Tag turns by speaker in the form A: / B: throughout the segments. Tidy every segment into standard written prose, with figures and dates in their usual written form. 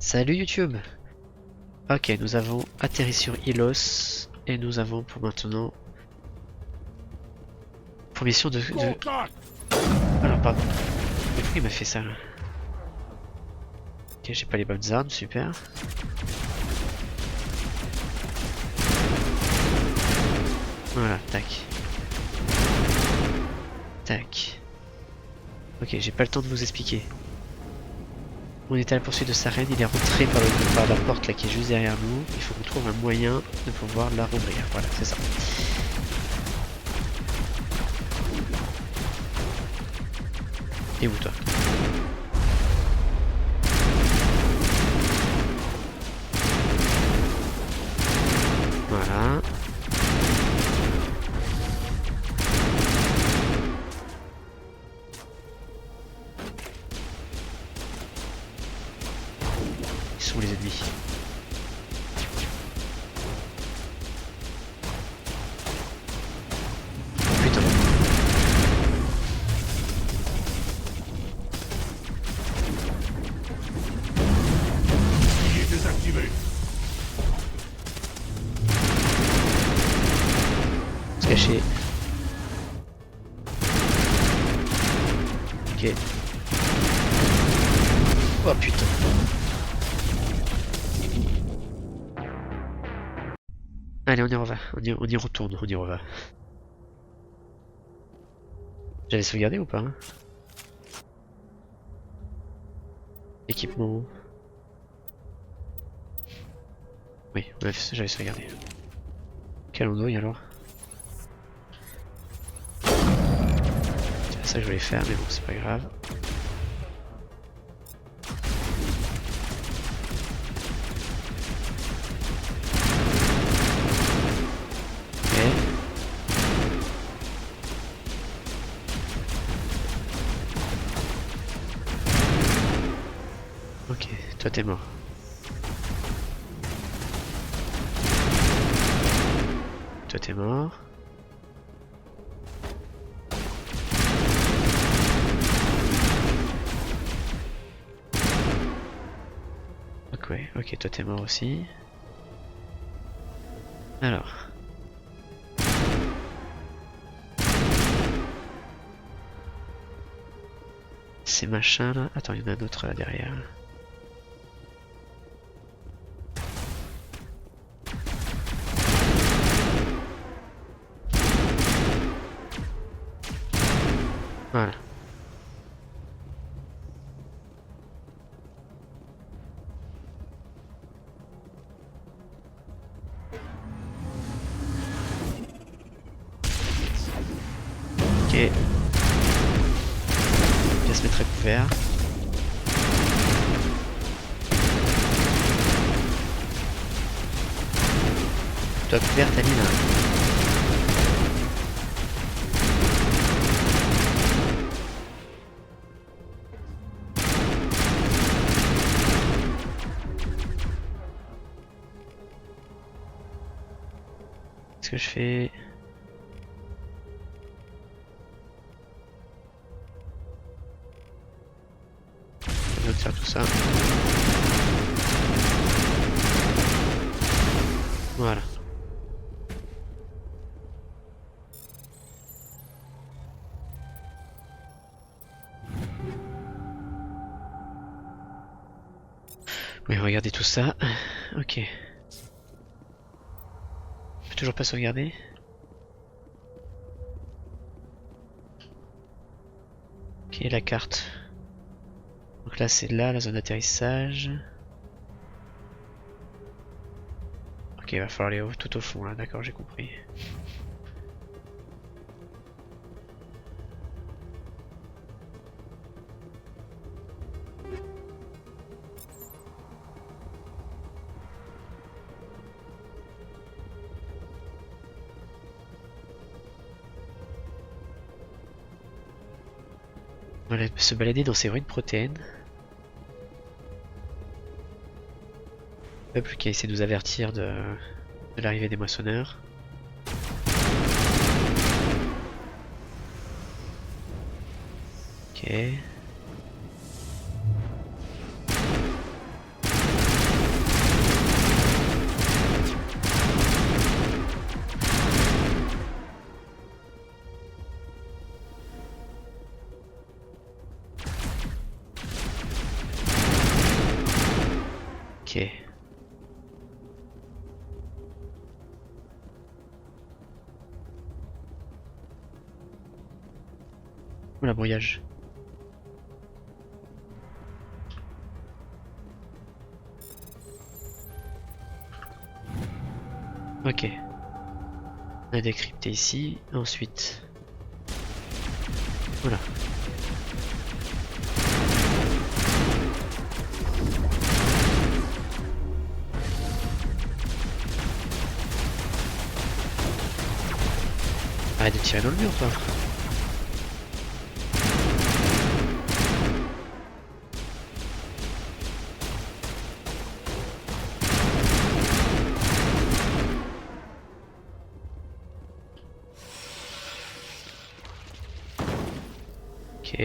A: Salut YouTube. Ok, nous avons atterri sur Ilos et nous avons pour maintenant pour mission de... Alors pardon. Mais pourquoi il m'a fait ça là? Ok, j'ai pas les bonnes armes, super. Voilà, tac. Tac. Ok, j'ai pas le temps de vous expliquer. On était à la poursuite de sa reine, il est rentré par la porte là qui est juste derrière nous. Il faut qu'on trouve un moyen de pouvoir la rouvrir. Voilà, c'est ça. Et où toi? Voilà. Ils sont les ennemis. Putain.
B: Il est désactivé.
A: Se cacher. Ok. Oh putain. Allez, on y reva. On y retourne, on y reva. J'avais sauvegardé ou pas hein? Équipement. Oui, bref, j'avais sauvegardé. Quel andouille alors? C'est ça que je voulais faire, mais bon, c'est pas grave. Ok, toi t'es mort. Toi t'es mort. Ok, ouais, ok, toi t'es mort aussi. Alors. Ces machins là. Attends, il y en a un autre là derrière. Voilà. Ok. On va se mettre à couvert. Toi couvert, t'as mis là. Qu'est-ce que je fais? Je vais faire tout ça. Voilà. Oui, regardez tout ça. Ok. Je peux toujours pas sauvegarder. Ok, la carte. Donc là, c'est là, la zone d'atterrissage. Ok, il va falloir aller tout au fond là, d'accord, j'ai compris. On va se balader dans ces ruines protéines. Peuple qui essaie de nous avertir de l'arrivée des moissonneurs. Ok. Ok. Oula, brouillage. Ok. On a décrypté ici. Ensuite. Voilà. Arrête de tirer dans le mur, toi. Ok.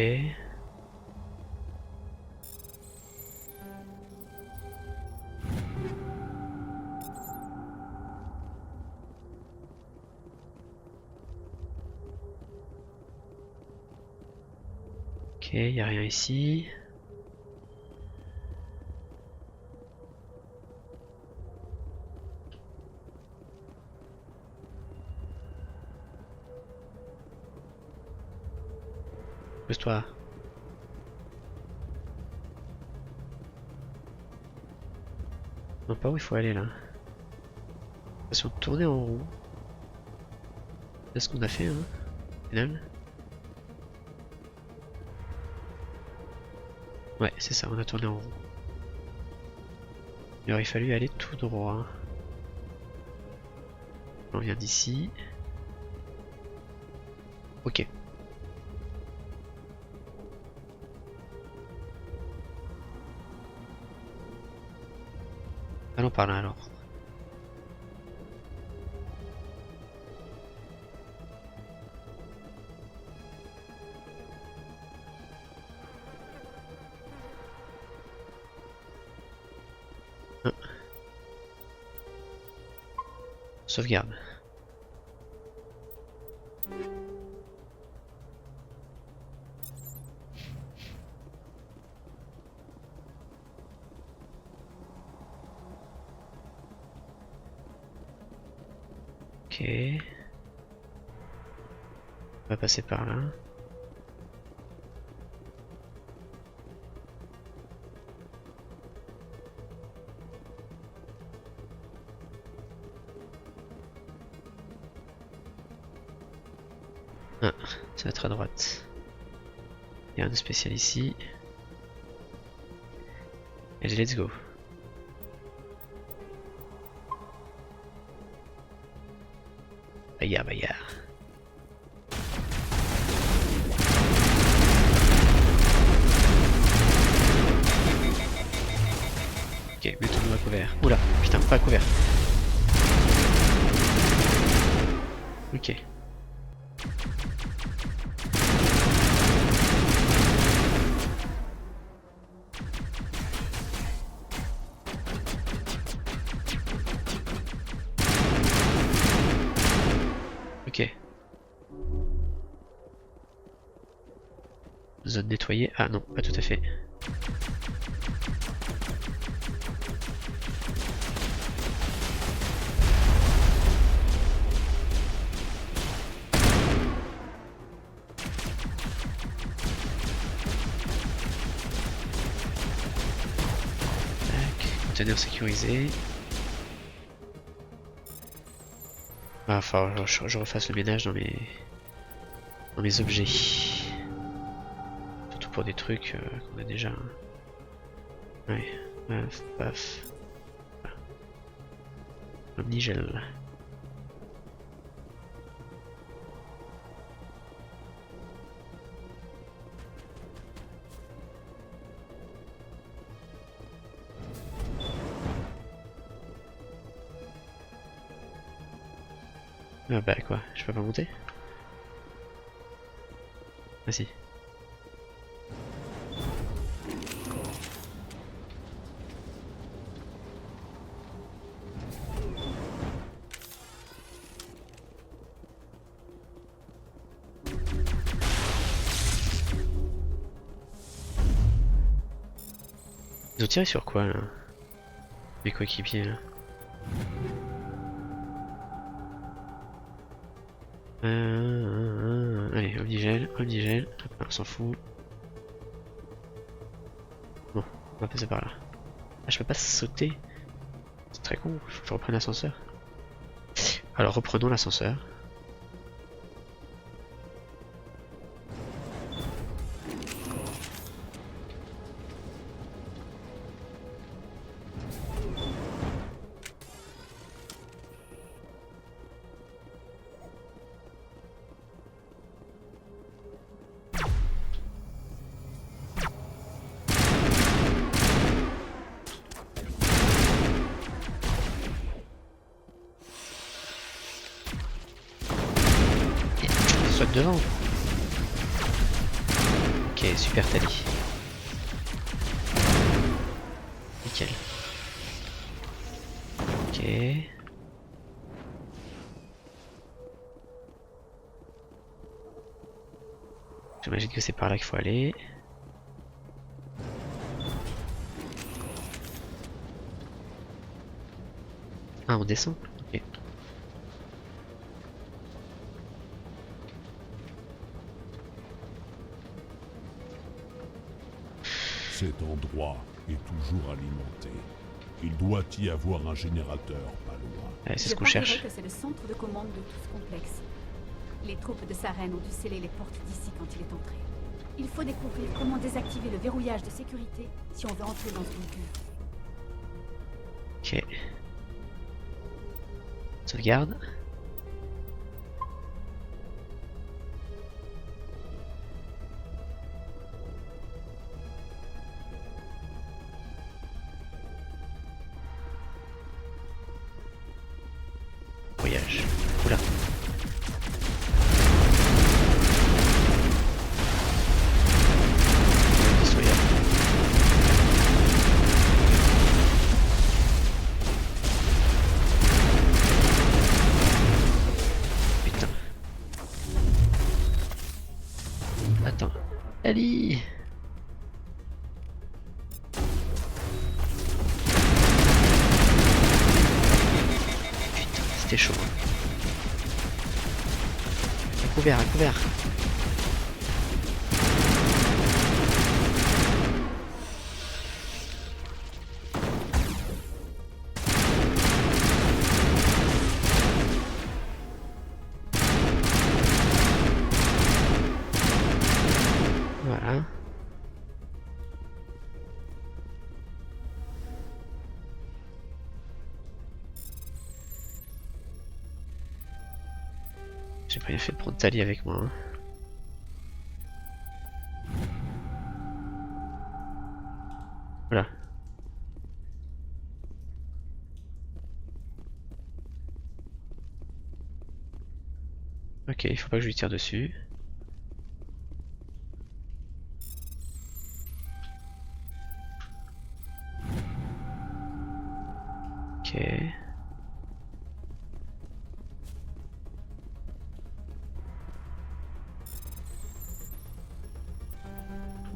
A: Ok, y a rien ici. Pousse-toi. Non, pas où il faut aller là. Attention de tourner en rond. C'est ce qu'on a fait, hein, au final. Ouais, c'est ça, on a tourné en rond. Il aurait fallu aller tout droit. On vient d'ici. Ok. Allons par là alors. Ah. Sauvegarde. Ok. On va passer par là. Ah, ça va être à droite. Il y a un de spécial ici. Allez, let's go. Bagarre, bagarre. Ok, mettons-nous à couvert. Oula, putain, pas à couvert. Ok. Ok. Zone nettoyée. Ah non, pas tout à fait. Tac, conteneur sécurisé. Ah, enfin, je refasse le ménage dans mes objets. Surtout pour des trucs qu'on a déjà. Ouais, paf, paf. Omnigel. Ah bah quoi, je peux pas monter? Ah si. Ils ont tiré sur quoi là? Mes coéquipiers là. Allez, omnigel, omnigel. On s'en fout. Bon, on va passer par là. Ah, je peux pas sauter. C'est très con, faut que je reprenne l'ascenseur. Alors reprenons l'ascenseur. Soit devant. Ok, super Tali. Nickel. Ok. J'imagine que c'est par là qu'il faut aller. Ah, on descend? Ok.
B: Cet endroit est toujours alimenté. Il doit y avoir un générateur pas loin.
A: Ouais, c'est ce qu'on
C: Je
A: cherche.
C: parierais que c'est le centre de commande de tout ce complexe. Les troupes de Saren ont dû sceller les portes d'ici quand il est entré. Il faut découvrir comment désactiver le verrouillage de sécurité si on veut entrer dans ce bunker.
A: Ok. Sauvegarde. Voyage. Oula. Destroyer. Putain. Attends. Ali. C'était chaud. Un couvert, un couvert. Voilà. J'ai pas bien fait de prendre Tali avec moi. Hein. Voilà. Ok, il faut pas que je lui tire dessus. Ok.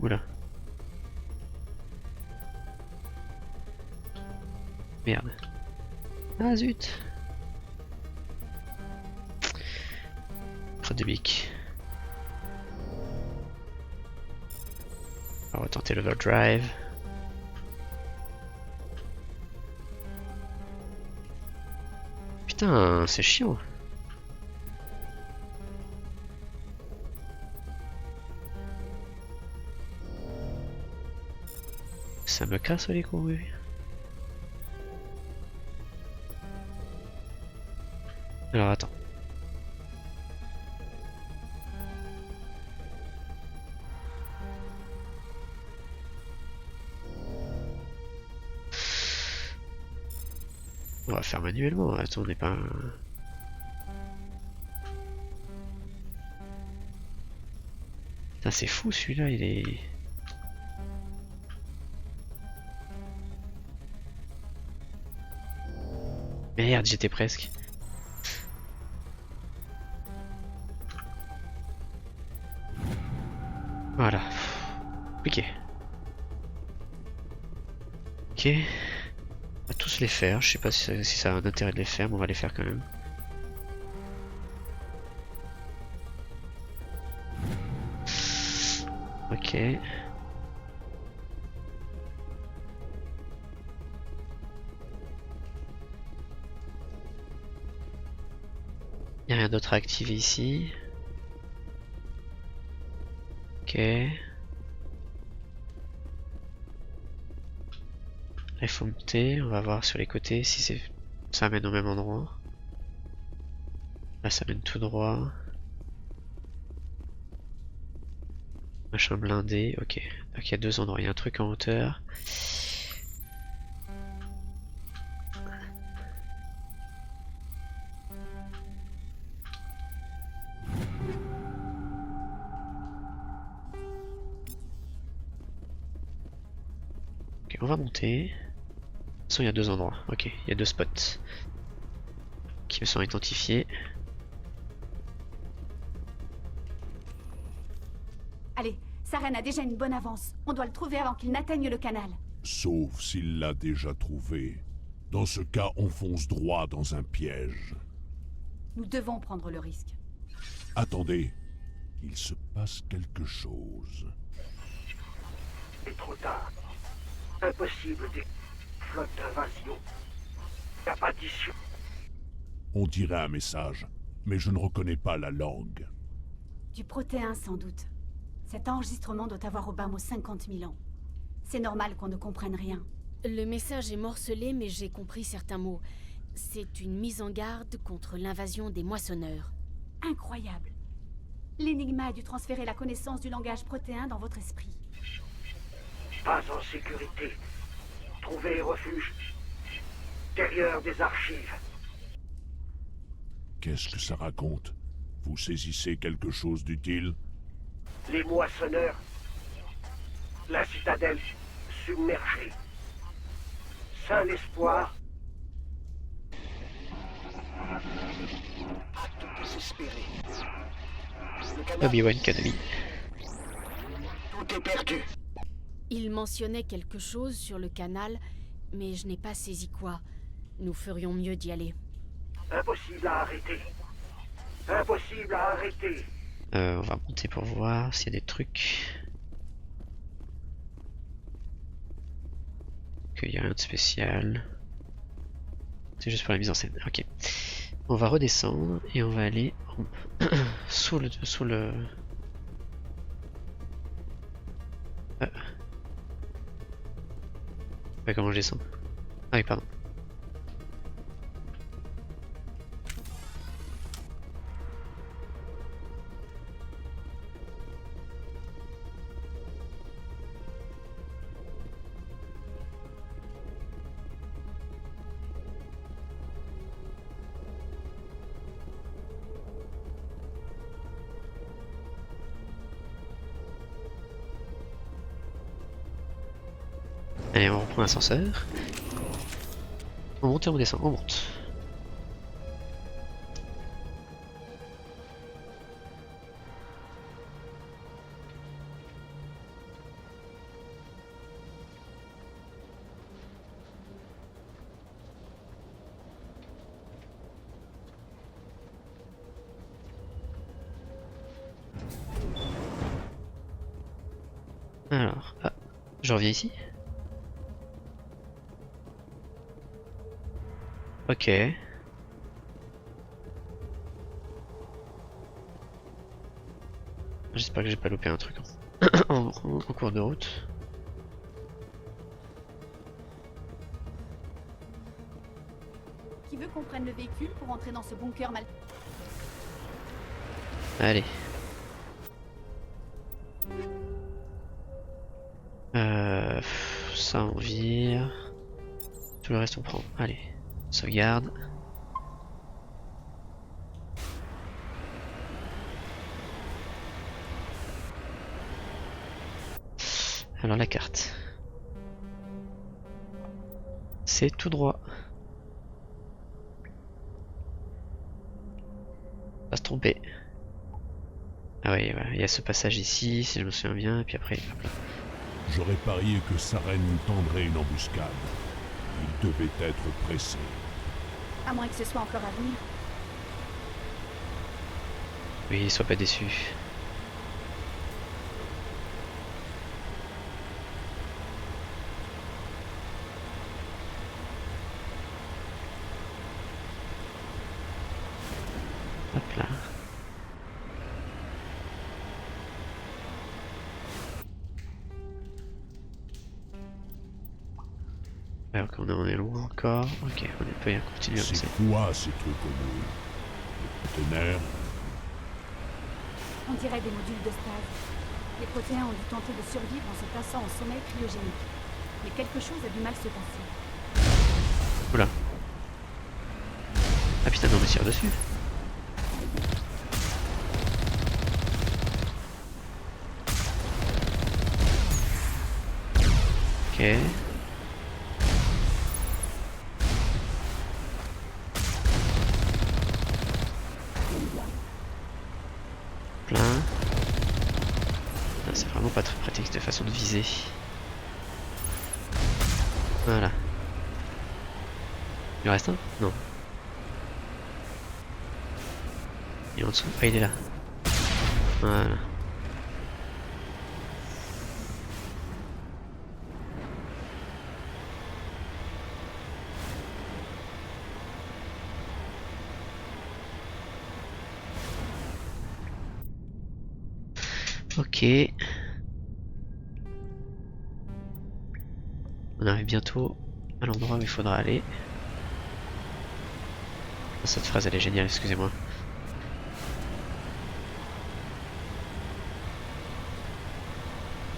A: Oula. Merde. Ah zut. Crotte de bique. On va tenter l'overdrive. Putain, c'est chiant. Ça me casse les couilles. Alors attends. On va faire manuellement, attends, on n'est pas... Putain, c'est fou celui-là, il est... Merde, j'étais presque. Voilà. Compliqué. Ok. On va tout tous les faire, je sais pas si ça a un intérêt de les faire, mais on va les faire quand même. Ok. Il n'y a rien d'autre à activer ici. Ok. Là, il faut monter, on va voir sur les côtés si ça mène au même endroit. Là ça mène tout droit. Machin blindé, ok. Donc il y a deux endroits, il y a un truc en hauteur. Ok, on va monter. De toute façon il y a deux endroits, ok, il y a deux spots qui me sont identifiés.
C: Allez, Saren a déjà une bonne avance. On doit le trouver avant qu'il n'atteigne le canal.
B: Sauf s'il l'a déjà trouvé. Dans ce cas, on fonce droit dans un piège.
C: Nous devons prendre le risque.
B: Attendez, il se passe quelque chose.
D: C'est trop tard. Impossible des flottes d'invasion. Y a pas d'issue.
B: On dirait un message, mais je ne reconnais pas la langue.
C: Du protéin sans doute. Cet enregistrement doit avoir au bas mot 50 000 ans. C'est normal qu'on ne comprenne rien.
E: Le message est morcelé, mais j'ai compris certains mots. C'est une mise en garde contre l'invasion des moissonneurs.
C: Incroyable. L'énigma a dû transférer la connaissance du langage protéin dans votre esprit.
D: Pas en sécurité. Trouvez refuge. Derrière des archives.
B: Qu'est-ce que ça raconte? Vous saisissez quelque chose d'utile?
D: Les moissonneurs. La citadelle submergée. Saint l'espoir. Désespéré. Le canal,
A: Obi-Wan Kenobi.
D: tout est perdu.
E: Il mentionnait quelque chose sur le canal, mais je n'ai pas saisi quoi. Nous ferions mieux d'y aller.
D: Impossible à arrêter. Impossible à arrêter.
A: On va monter pour voir s'il y a des trucs. Qu'il n'y a rien de spécial. C'est juste pour la mise en scène. Ok. On va redescendre et on va aller sous le. Ouais, comment je descends? Ah oui, pardon. Allez, on reprend l'ascenseur. On monte et on descend, on monte. Alors, ah, je reviens ici. Ok. J'espère que j'ai pas loupé un truc en cours de route.
C: Qui veut qu'on prenne le véhicule pour entrer dans ce bunker mal...
A: Allez. Ça on vire. Tout le reste on prend. Allez. Sauvegarde. Alors la carte. C'est tout droit. Pas se tromper. Ah oui, voilà. Il y a ce passage ici, si je me souviens bien, et puis après, hop là.
B: J'aurais parié que Saren nous tendrait une embuscade. Il devait être pressé.
C: À moins que ce soit encore à venir.
A: Oui, sois pas déçu. Hop là. Alors qu'on est loin encore. Ok, on peut y continuer à avancer.
B: C'est quoi ces trucs au bout? Les conteneurs?
C: On dirait des modules de stase. Les protéins ont dû tenter de survivre en se plaçant en sommeil cryogénique. Mais quelque chose a du mal se passer.
A: Oula. Ah putain, non, on me tire dessus. Ok. Plein. Ah, c'est vraiment pas très pratique cette façon de viser. Voilà. Il en reste un? Non. Il est en dessous? Ah, il est là. Voilà. Ok. On arrive bientôt à l'endroit où il faudra aller. Cette phrase elle est géniale, excusez-moi.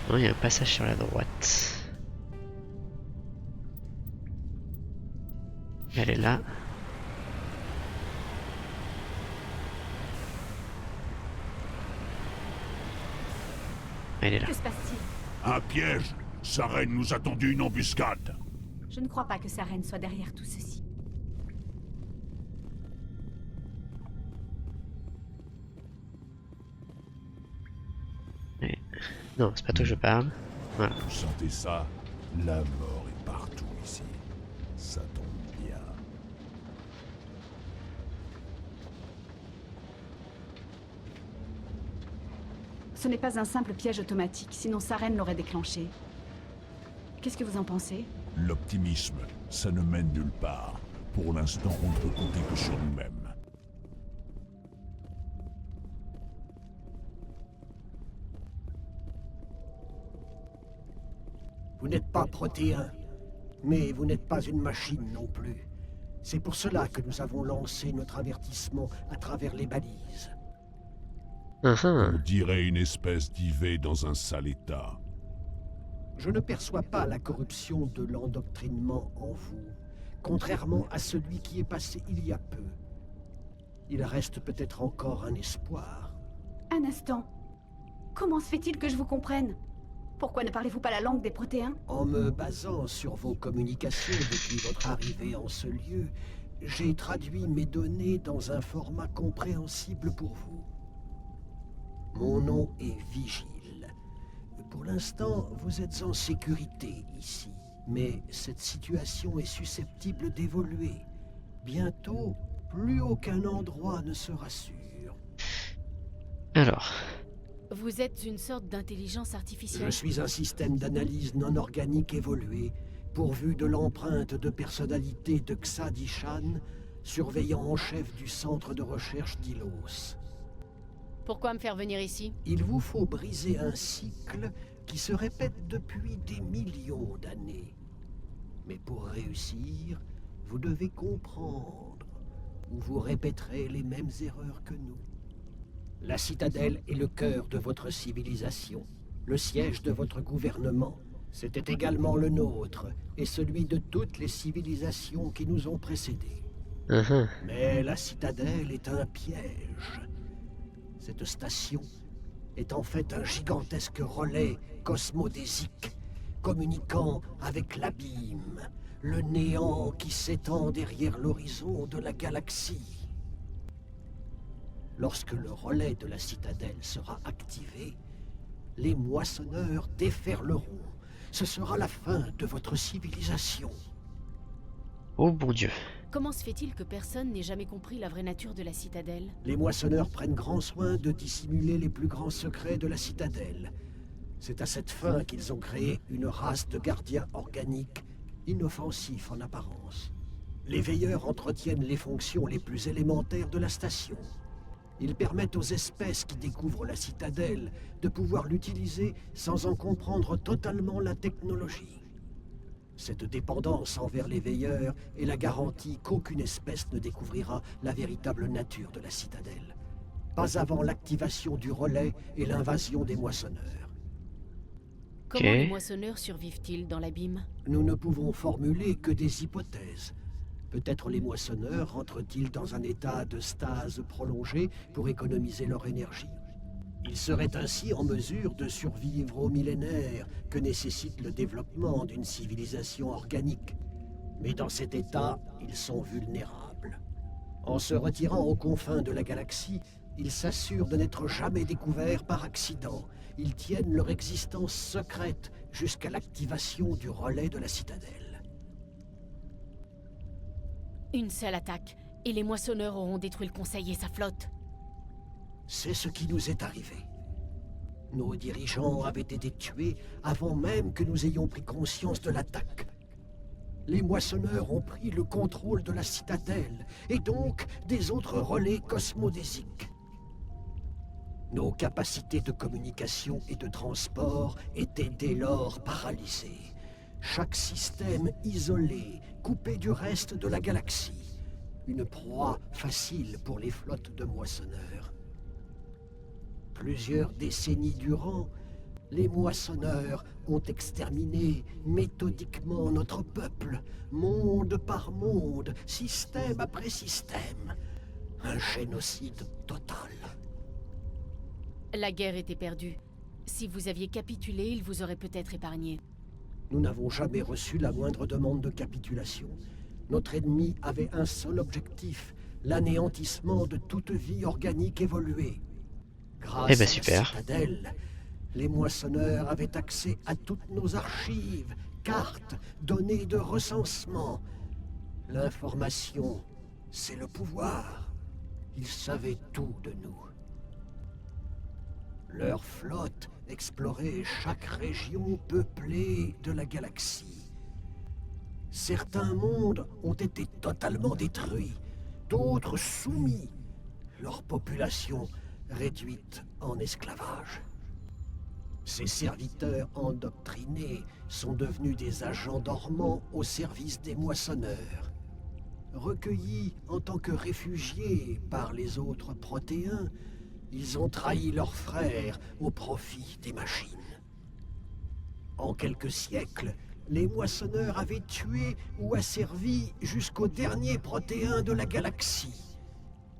A: Non, il y a un passage sur la droite. Elle est là. Elle est là.
C: Que se passe-t-il?
B: Un piège! Saren nous a tendu une embuscade!
C: Je ne crois pas que Saren soit derrière tout ceci.
A: Mais... Non, c'est pas toi que je parle. Voilà.
B: Vous sentez ça? La mort est partout ici. Ça tombe bien.
C: Ce n'est pas un simple piège automatique, sinon Saren l'aurait déclenché. Qu'est-ce que vous en pensez?
B: L'optimisme, ça ne mène nulle part. Pour l'instant, on ne peut compter que sur nous-mêmes.
D: Vous n'êtes pas protéin, mais vous n'êtes pas une machine non plus. C'est pour cela que nous avons lancé notre avertissement à travers les balises.
B: On dirait une espèce d'IV dans un sale état.
D: Je ne perçois pas la corruption de l'endoctrinement en vous, contrairement à celui qui est passé il y a peu. Il reste peut-être encore un espoir.
C: Un instant. Comment se fait-il que je vous comprenne? Pourquoi ne parlez-vous pas la langue des protéins?
D: En me basant sur vos communications depuis votre arrivée en ce lieu, j'ai traduit mes données dans un format compréhensible pour vous. Mon nom est Vigile. Pour l'instant, vous êtes en sécurité ici. Mais cette situation est susceptible d'évoluer. Bientôt, plus aucun endroit ne sera sûr.
A: Alors...
E: Vous êtes une sorte d'intelligence artificielle.
D: Je suis un système d'analyse non organique évolué, pourvu de l'empreinte de personnalité de Xa-Dishan, surveillant en chef du centre de recherche d'Ilos.
E: Pourquoi me faire venir ici?
D: Il vous faut briser un cycle qui se répète depuis des millions d'années. Mais pour réussir, vous devez comprendre, ou vous répéterez les mêmes erreurs que nous. La citadelle est le cœur de votre civilisation, le siège de votre gouvernement. C'était également le nôtre, et celui de toutes les civilisations qui nous ont précédés. Mais la citadelle est un piège. Cette station est en fait un gigantesque relais cosmodésique, communiquant avec l'abîme, le néant qui s'étend derrière l'horizon de la galaxie. Lorsque le relais de la citadelle sera activé, les moissonneurs déferleront. Ce sera la fin de votre civilisation.
A: Oh bon Dieu.
E: Comment se fait-il que personne n'ait jamais compris la vraie nature de la citadelle?
D: Les moissonneurs prennent grand soin de dissimuler les plus grands secrets de la citadelle. C'est à cette fin qu'ils ont créé une race de gardiens organiques, inoffensifs en apparence. Les veilleurs entretiennent les fonctions les plus élémentaires de la station. Ils permettent aux espèces qui découvrent la citadelle de pouvoir l'utiliser sans en comprendre totalement la technologie. Cette dépendance envers les veilleurs est la garantie qu'aucune espèce ne découvrira la véritable nature de la citadelle. Pas avant l'activation du relais et l'invasion des moissonneurs.
E: Comment les moissonneurs survivent-ils dans l'abîme?
D: Nous ne pouvons formuler que des hypothèses. Peut-être les moissonneurs rentrent-ils dans un état de stase prolongé pour économiser leur énergie. Ils seraient ainsi en mesure de survivre aux millénaires que nécessite le développement d'une civilisation organique. Mais dans cet état, ils sont vulnérables. En se retirant aux confins de la galaxie, ils s'assurent de n'être jamais découverts par accident. Ils tiennent leur existence secrète jusqu'à l'activation du relais de la citadelle.
E: Une seule attaque, et les moissonneurs auront détruit le Conseil et sa flotte.
D: C'est ce qui nous est arrivé. Nos dirigeants avaient été tués avant même que nous ayons pris conscience de l'attaque. Les moissonneurs ont pris le contrôle de la citadelle, et donc des autres relais cosmodésiques. Nos capacités de communication et de transport étaient dès lors paralysées. Chaque système isolé, coupé du reste de la galaxie. Une proie facile pour les flottes de moissonneurs. Plusieurs décennies durant, les moissonneurs ont exterminé méthodiquement notre peuple, monde par monde, système après système. Un génocide total.
E: La guerre était perdue. Si vous aviez capitulé, ils vous auraient peut-être épargné.
D: Nous n'avons jamais reçu la moindre demande de capitulation. Notre ennemi avait un seul objectif, l'anéantissement de toute vie organique évoluée. Grâce à la citadelle, les moissonneurs avaient accès à toutes nos archives, cartes, données de recensement. L'information, c'est le pouvoir. Ils savaient tout de nous. Leur flotte explorait chaque région peuplée de la galaxie. Certains mondes ont été totalement détruits, d'autres soumis, leur population réduite en esclavage. Ces serviteurs endoctrinés sont devenus des agents dormants au service des moissonneurs. Recueillis en tant que réfugiés par les autres protéins, ils ont trahi leurs frères au profit des machines. En quelques siècles, les moissonneurs avaient tué ou asservi jusqu'au dernier protéin de la galaxie.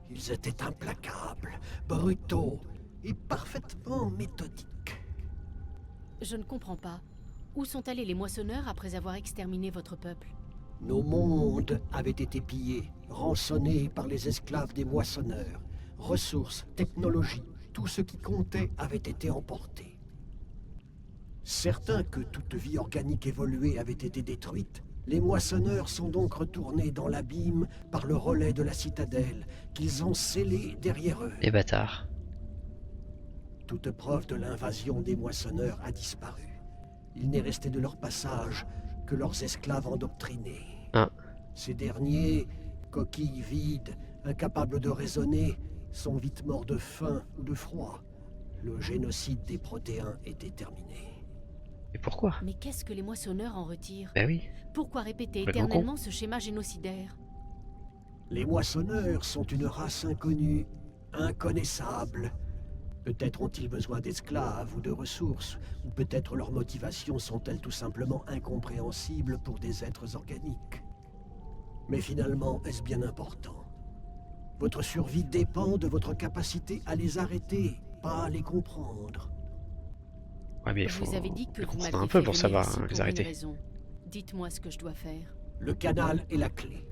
D: Ils étaient implacables, brutaux et parfaitement méthodiques.
E: Je ne comprends pas. Où sont allés les moissonneurs après avoir exterminé votre peuple?
D: Nos mondes avaient été pillés, rançonnés par les esclaves des moissonneurs. Ressources, technologies, tout ce qui comptait avait été emporté. Certains que toute vie organique évoluée avait été détruite, les moissonneurs sont donc retournés dans l'abîme par le relais de la citadelle, qu'ils ont scellé derrière eux.
A: Les bâtards.
D: Toute preuve de l'invasion des moissonneurs a disparu. Il n'est resté de leur passage que leurs esclaves endoctrinés.
A: Ah.
D: Ces derniers, coquilles vides, incapables de raisonner, sont vite morts de faim ou de froid. Le génocide des protéins était terminé.
A: Et pourquoi?
E: Mais qu'est-ce que les moissonneurs en retirent?
A: Ben oui.
E: Pourquoi répéter
A: Complètement
E: éternellement ce schéma génocidaire?
D: Les moissonneurs sont une race inconnue, inconnaissable. Peut-être ont-ils besoin d'esclaves ou de ressources, ou peut-être leurs motivations sont-elles tout simplement incompréhensibles pour des êtres organiques. Mais finalement, est-ce bien important? Votre survie dépend de votre capacité à les arrêter, pas à les comprendre.
A: Ouais, mais il
E: Je
A: faut
E: vous avais dit que vous
A: comprendre
E: m'aviez
A: un peu
E: fait
A: pour
E: venir
A: savoir
E: ici
A: les
E: pour une
A: arrêter.
E: raison. Dites-moi ce que je dois faire.
D: Le canal est la clé.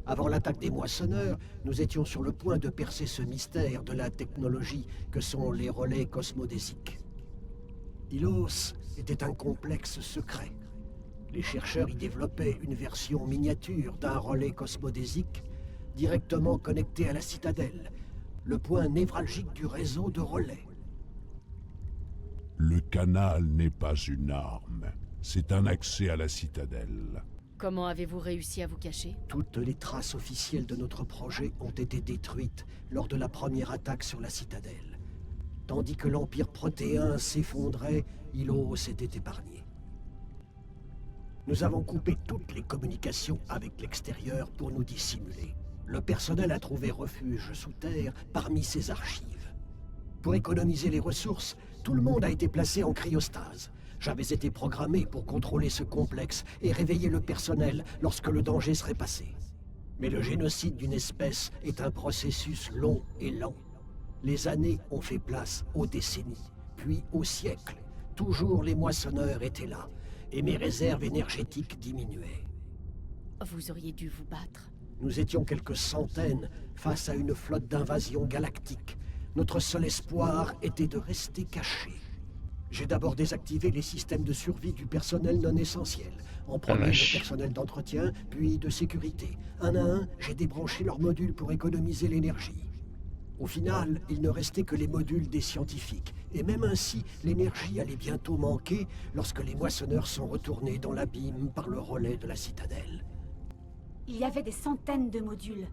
D: Avant l'attaque des moissonneurs, nous étions sur le point de percer ce mystère de la technologie que sont les relais cosmodésiques. Ilos était un complexe secret. Les chercheurs y développaient une version miniature d'un relais cosmodésique directement connecté à la citadelle, le point névralgique du réseau de relais.
B: Le canal n'est pas une arme, c'est un accès à la citadelle.
E: Comment avez-vous réussi à vous cacher?
D: Toutes les traces officielles de notre projet ont été détruites lors de la première attaque sur la citadelle. Tandis que l'Empire protéen s'effondrait, Ilos s'était épargné. Nous avons coupé toutes les communications avec l'extérieur pour nous dissimuler. Le personnel a trouvé refuge sous terre parmi ses archives. Pour économiser les ressources, tout le monde a été placé en cryostase. J'avais été programmé pour contrôler ce complexe et réveiller le personnel lorsque le danger serait passé. Mais le génocide d'une espèce est un processus long et lent. Les années ont fait place aux décennies, puis aux siècles. Toujours les moissonneurs étaient là, et mes réserves énergétiques diminuaient.
E: Vous auriez dû vous battre.
D: Nous étions quelques centaines face à une flotte d'invasion galactique. Notre seul espoir était de rester cachés. J'ai d'abord désactivé les systèmes de survie du personnel non essentiel. En premier, le personnel d'entretien, puis de sécurité. Un à un, j'ai débranché leurs modules pour économiser l'énergie. Au final, il ne restait que les modules des scientifiques. Et même ainsi, l'énergie allait bientôt manquer lorsque les moissonneurs sont retournés dans l'abîme par le relais de la citadelle.
C: Il y avait des centaines de modules.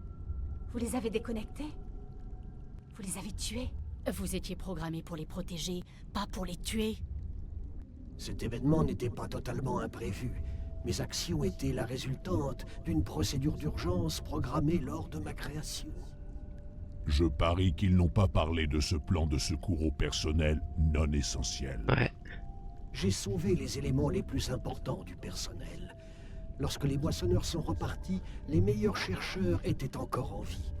C: Vous les avez déconnectés? Vous les avez tués?
E: Vous étiez programmé pour les protéger, pas pour les tuer.
D: Cet événement n'était pas totalement imprévu. Mes actions étaient la résultante d'une procédure d'urgence programmée lors de ma création.
B: Je parie qu'ils n'ont pas parlé de ce plan de secours au personnel non essentiel.
A: Ouais.
D: J'ai sauvé les éléments les plus importants du personnel. Lorsque les moissonneurs sont repartis, les meilleurs chercheurs étaient encore en vie.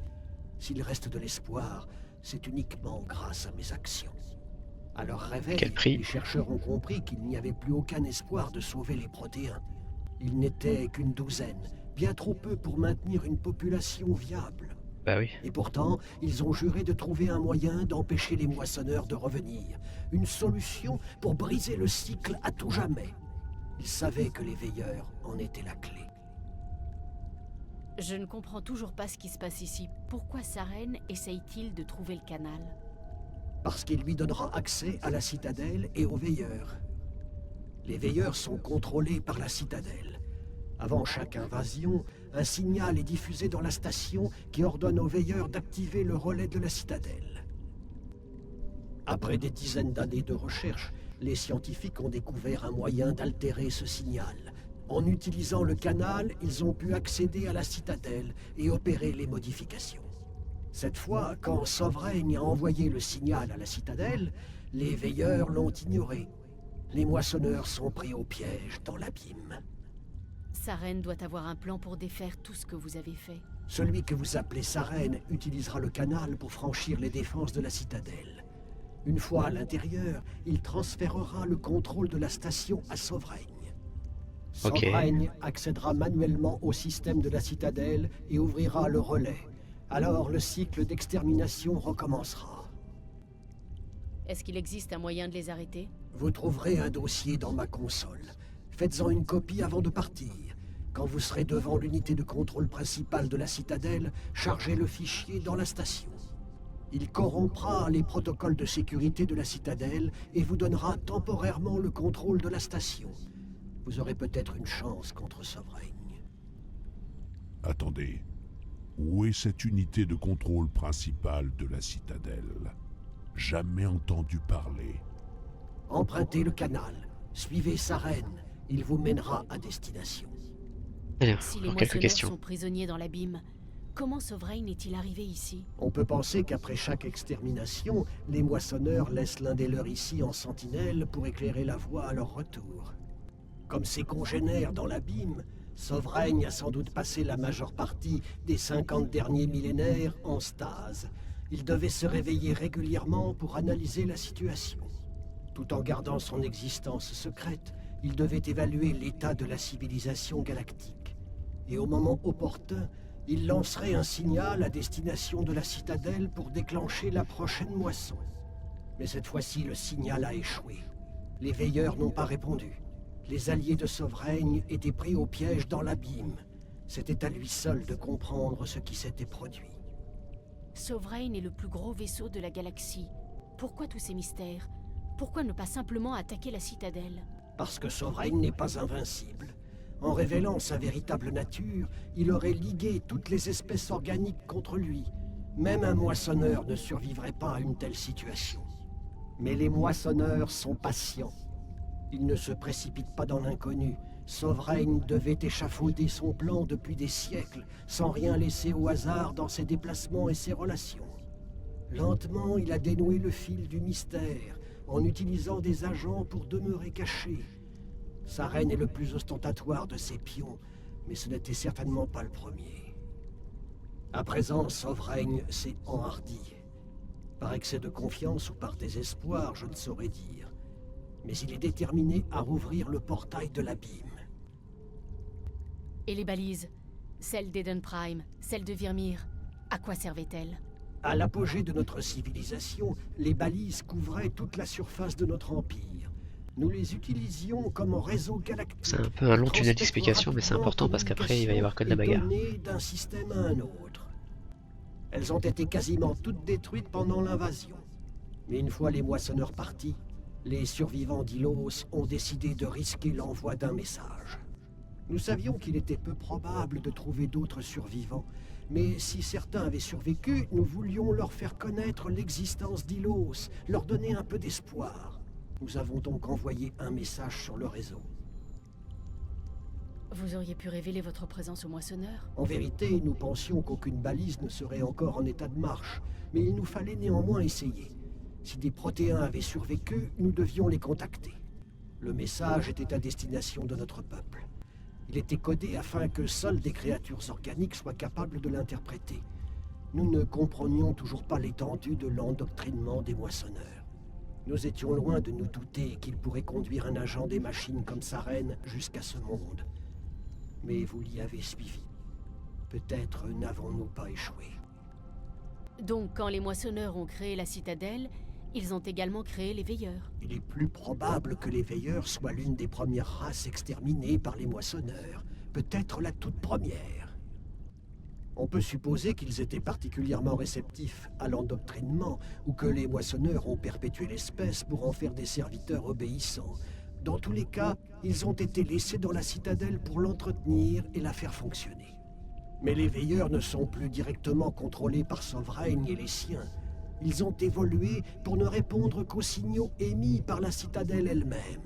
D: S'il reste de l'espoir, c'est uniquement grâce à mes actions. À leur réveil,
A: Quel prix?
D: les chercheurs ont compris qu'il n'y avait plus aucun espoir de sauver les protéins. Ils n'étaient qu'une douzaine, bien trop peu pour maintenir une population viable.
A: Bah oui.
D: Et pourtant, ils ont juré de trouver un moyen d'empêcher les moissonneurs de revenir. Une solution pour briser le cycle à tout jamais. Ils savaient que les veilleurs en étaient la clé.
E: Je ne comprends toujours pas ce qui se passe ici. Pourquoi Saren essaye-t-il de trouver le canal?
D: Parce qu'il lui donnera accès à la citadelle et aux veilleurs. Les veilleurs sont contrôlés par la citadelle. Avant chaque invasion, un signal est diffusé dans la station qui ordonne aux veilleurs d'activer le relais de la citadelle. Après des dizaines d'années de recherche, les scientifiques ont découvert un moyen d'altérer ce signal. En utilisant le canal, ils ont pu accéder à la citadelle et opérer les modifications. Cette fois, quand Sovereign a envoyé le signal à la citadelle, les veilleurs l'ont ignoré. Les moissonneurs sont pris au piège dans l'abîme.
E: Saren doit avoir un plan pour défaire tout ce que vous avez fait.
D: Celui que vous appelez Saren utilisera le canal pour franchir les défenses de la citadelle. Une fois à l'intérieur, il transférera le contrôle de la station à Sovereign.
A: Ok.
D: Sovereign accédera manuellement au système de la citadelle et ouvrira le relais. Alors le cycle d'extermination recommencera.
E: Est-ce qu'il existe un moyen de les arrêter?
D: Vous trouverez un dossier dans ma console. Faites-en une copie avant de partir. Quand vous serez devant l'unité de contrôle principale de la citadelle, chargez le fichier dans la station. Il corrompra les protocoles de sécurité de la citadelle et vous donnera temporairement le contrôle de la station. Vous aurez peut-être une chance contre Sovereign.
B: Attendez. Où est cette unité de contrôle principale de la citadelle? Jamais entendu parler.
D: Empruntez le canal. Suivez Saren. Il vous mènera à destination.
A: Alors,
E: Si les
A: quelques
E: moissonneurs
A: questions.
E: sont prisonniers dans l'abîme, comment Sovereign est-il arrivé ici?
D: On peut penser qu'après chaque extermination, les moissonneurs laissent l'un des leurs ici en sentinelle pour éclairer la voie à leur retour. Comme ses congénères dans l'abîme, Sovereign a sans doute passé la majeure partie des 50 derniers millénaires en stase. Il devait se réveiller régulièrement pour analyser la situation. Tout en gardant son existence secrète, il devait évaluer l'état de la civilisation galactique. Et au moment opportun, il lancerait un signal à destination de la citadelle pour déclencher la prochaine moisson. Mais cette fois-ci, le signal a échoué. Les veilleurs n'ont pas répondu. Les alliés de Sovereign étaient pris au piège dans l'abîme. C'était à lui seul de comprendre ce qui s'était produit.
E: Sovereign est le plus gros vaisseau de la galaxie. Pourquoi tous ces mystères? Pourquoi ne pas simplement attaquer la citadelle?
D: Parce que Sovereign n'est pas invincible. En révélant sa véritable nature, il aurait ligué toutes les espèces organiques contre lui. Même un moissonneur ne survivrait pas à une telle situation. Mais les moissonneurs sont patients. Ils ne se précipitent pas dans l'inconnu. Sovereign devait échafauder son plan depuis des siècles, sans rien laisser au hasard dans ses déplacements et ses relations. Lentement, il a dénoué le fil du mystère, en utilisant des agents pour demeurer caché. Sarene est le plus ostentatoire de ses pions, mais ce n'était certainement pas le premier. À présent, Sovereign s'est enhardi. Par excès de confiance ou par désespoir, je ne saurais dire. Mais il est déterminé à rouvrir le portail de l'abîme.
E: Et les balises? Celles d'Eden Prime, celles de Virmir, à quoi servaient-elles?
D: À l'apogée de notre civilisation, les balises couvraient toute la surface de notre empire. Nous les utilisions comme un réseau galactique.
A: C'est un peu un long tunnel d'explication, mais c'est important parce qu'après il va y avoir que de la bagarre.
D: D'un système à un autre. Elles ont été quasiment toutes détruites pendant l'invasion. Mais une fois les moissonneurs partis, les survivants d'Ilos ont décidé de risquer l'envoi d'un message. Nous savions qu'il était peu probable de trouver d'autres survivants, mais si certains avaient survécu, nous voulions leur faire connaître l'existence d'Ilos, leur donner un peu d'espoir. Nous avons donc envoyé un message sur le réseau.
E: Vous auriez pu révéler votre présence au moissonneur?
D: En vérité, nous pensions qu'aucune balise ne serait encore en état de marche, mais il nous fallait néanmoins essayer. Si des protéins avaient survécu, nous devions les contacter. Le message était à destination de notre peuple. Il était codé afin que seules des créatures organiques soient capables de l'interpréter. Nous ne comprenions toujours pas l'étendue de l'endoctrinement des moissonneurs. Nous étions loin de nous douter qu'il pourrait conduire un agent des machines comme Sarene jusqu'à ce monde. Mais vous l'y avez suivi. Peut-être n'avons-nous pas échoué.
E: Donc quand les moissonneurs ont créé la citadelle, ils ont également créé les veilleurs.
D: Il est plus probable que les veilleurs soient l'une des premières races exterminées par les moissonneurs. Peut-être la toute première. On peut supposer qu'ils étaient particulièrement réceptifs à l'endoctrinement ou que les moissonneurs ont perpétué l'espèce pour en faire des serviteurs obéissants. Dans tous les cas, ils ont été laissés dans la citadelle pour l'entretenir et la faire fonctionner. Mais les veilleurs ne sont plus directement contrôlés par Sovereign et les siens. Ils ont évolué pour ne répondre qu'aux signaux émis par la citadelle elle-même.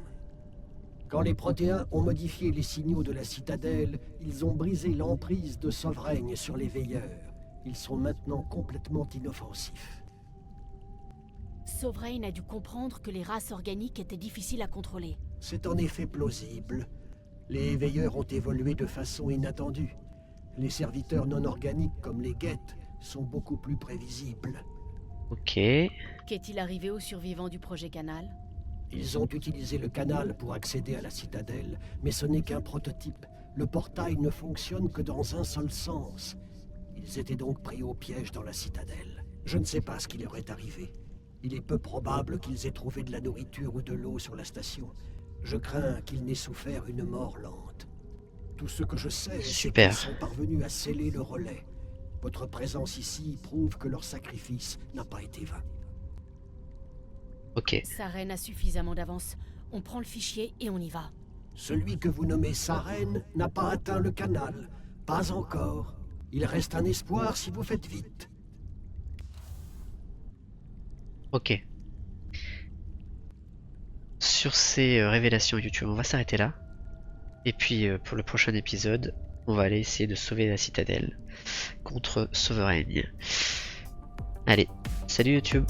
D: Quand les protéins ont modifié les signaux de la citadelle, ils ont brisé l'emprise de Sovereign sur les veilleurs. Ils sont maintenant complètement inoffensifs.
E: Sovereign a dû comprendre que les races organiques étaient difficiles à contrôler.
D: C'est en effet plausible. Les veilleurs ont évolué de façon inattendue. Les serviteurs non organiques comme les guettes sont beaucoup plus prévisibles.
A: Ok.
E: Qu'est-il arrivé aux survivants du projet Canal?
D: Ils ont utilisé le canal pour accéder à la citadelle, mais ce n'est qu'un prototype. Le portail ne fonctionne que dans un seul sens. Ils étaient donc pris au piège dans la citadelle. Je ne sais pas ce qui leur est arrivé. Il est peu probable qu'ils aient trouvé de la nourriture ou de l'eau sur la station. Je crains qu'ils n'aient souffert une mort lente. Tout ce que je sais, c'est qu'ils sont parvenus à sceller le relais. Votre présence ici prouve que leur sacrifice n'a pas été vain.
A: Ok.
E: Sarene a suffisamment d'avance. On prend le fichier et on y va.
D: Celui que vous nommez Sarene n'a pas atteint le canal. Pas encore. Il reste un espoir si vous faites vite.
A: Ok. Sur ces révélations YouTube, on va s'arrêter là. Et puis pour le prochain épisode, on va aller essayer de sauver la citadelle contre Sovereign. Allez, salut YouTube!